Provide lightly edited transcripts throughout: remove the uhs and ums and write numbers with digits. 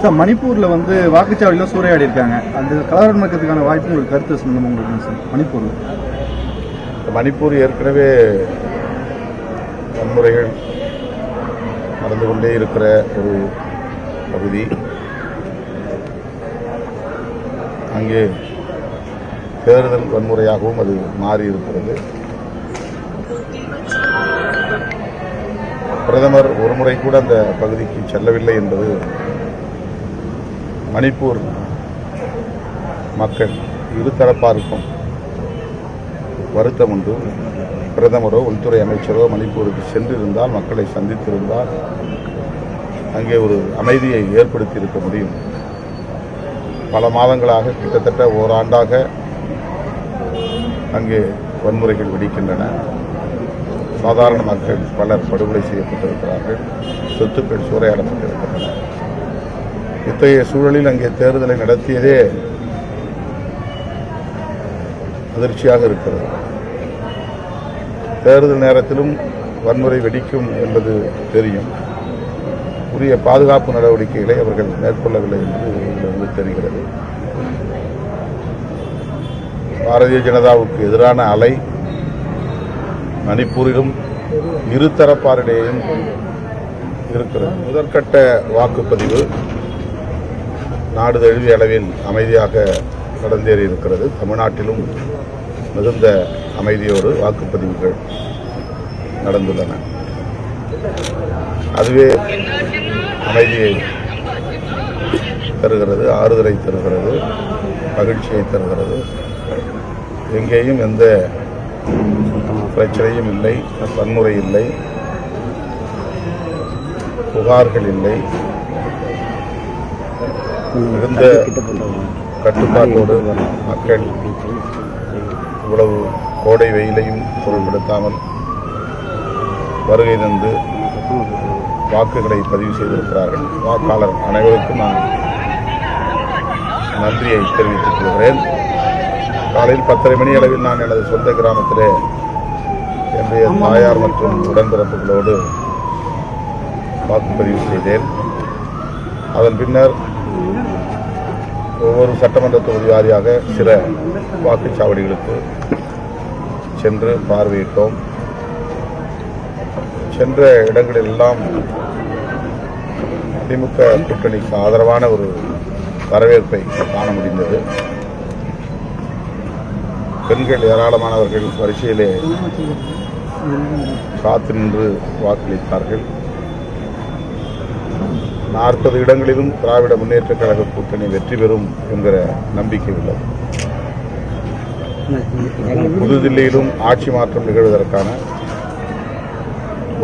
Sir மணிப்பூரில் வந்து வாக்குச்சாவடியில் சூறையாடி இருக்காங்க. அந்த கலவரம் நடக்கிறதுக்கான வாய்ப்பு உங்களுக்கு கருத்து சொந்தமாக உங்களுக்கு சார் மணிப்பூரில்? மணிப்பூர் ஏற்கனவே வன்முறைகள் நடந்து கொண்டே இருக்கிற ஒரு பகுதி. அங்கே தேர்தல் வன்முறையாகவும் அது மாறி இருக்கிறது. பிரதமர் ஒருமுறை கூட அந்த பகுதிக்கு செல்லவில்லை என்பது மணிப்பூர் மக்கள் இருதரப்பாருக்கும் வருத்தம் உண்டு. பிரதமரோ உள்துறை அமைச்சரோ மணிப்பூருக்கு சென்றிருந்தால், மக்களை சந்தித்திருந்தால் அங்கே ஒரு அமைதியை ஏற்படுத்தி இருக்க முடியும். பல மாதங்களாக, கிட்டத்தட்ட ஓராண்டாக அங்கே வன்முறைகள் வெடிக்கின்றன. சாதாரண மக்கள் பலர் படுகொலை செய்யப்பட்டிருக்கிறார்கள், சொத்துக்கள் சூறையாடப்பட்டிருக்கின்றன. இத்தகைய சூழலில் அங்கே தேர்தலை நடத்தியதே அதிர்ச்சியாக இருக்கிறது. தேர்தல் நேரத்திலும் வன்முறை வெடிக்கும் என்பது தெரியும். உரிய பாதுகாப்பு நடவடிக்கைகளை அவர்கள் மேற்கொள்ளவில்லை என்று இதிலிருந்து தெரிகிறது. பாரதிய ஜனதாவுக்கு எதிரான அலை மணிப்பூரிலும் இருதரப்பாரிடையும் இருக்கிறது. முதற்கட்ட வாக்குப்பதிவு நாடு தழுவிய அளவில் அமைதியாக நடந்தேறி இருக்கிறது. தமிழ்நாட்டிலும் மிகுந்த அமைதியோடு வாக்குப்பதிவுகள் நடந்துள்ளன. அதுவே அமைதியை தருகிறது, ஆறுதலை தருகிறது, மகிழ்ச்சியை தருகிறது. எங்கேயும் எந்த பிரச்சனையும் இல்லை, வன்முறை இல்லை, புகார்கள் இல்லை. மிகுந்த கட்டுப்பாட்டோடு மக்கள் இவ்வளவு கோடை வெயிலையும் பொருட்படுத்தாமல் வருகை தந்து வாக்குகளை பதிவு செய்திருக்கிறார்கள். வாக்காளர் அனைவருக்கும் நான் நன்றியை தெரிவித்துக் கொள்கிறேன். காலையில் 10:30 மணி அளவில் நான் எனது சொந்த கிராமத்திலே என்னுடைய தாயார் மற்றும் உடன்பிறப்புகளோடு வாக்குப்பதிவு செய்தேன். அதன் பின்னர் ஒவ்வொரு சட்டமன்ற தொகுதி வாரியாக சில வாக்குச்சாவடிகளுக்கு சென்று பார்வையிட்டோம். சென்ற இடங்களெல்லாம் திமுக கூட்டணிக்கு ஆதரவான ஒரு வரவேற்பை காண முடிந்தது. பெண்கள் ஏராளமானவர்கள் வரிசையிலே காத்து நின்று வாக்களித்தார்கள். 40 இடங்களிலும் திராவிட முன்னேற்றக் கழக கூட்டணி வெற்றி பெறும் என்கிற நம்பிக்கை உள்ளது. புதுதில்லியிலும் ஆட்சி மாற்றம் நிகழ்வதற்கான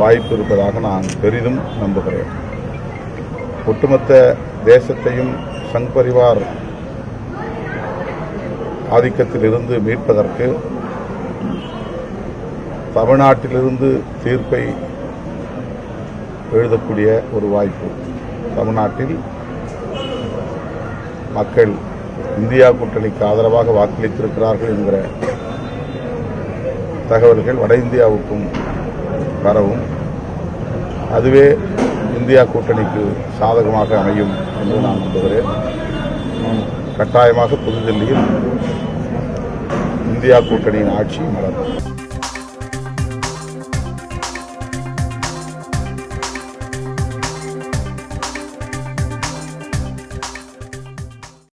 வாய்ப்பு இருப்பதாக நான் பெரிதும் நம்புகிறேன். ஒட்டுமொத்த தேசத்தையும் சங் பரிவார் ஆதிக்கத்திலிருந்து மீட்பதற்கு தமிழ்நாட்டிலிருந்து தீர்ப்பை எழுதக்கூடிய ஒரு வாய்ப்பு. தமிழ்நாட்டில் மக்கள் இந்தியா கூட்டணிக்கு ஆதரவாக வாக்களித்திருக்கிறார்கள் என்கிற தகவல்கள் வட இந்தியாவுக்கும் வரவும், அதுவே இந்தியா கூட்டணிக்கு சாதகமாக அமையும் என்று நான் நம்புகிறேன். கட்டாயமாக புதுதில்லியில் இந்தியா கூட்டணியின் ஆட்சி மலரும்.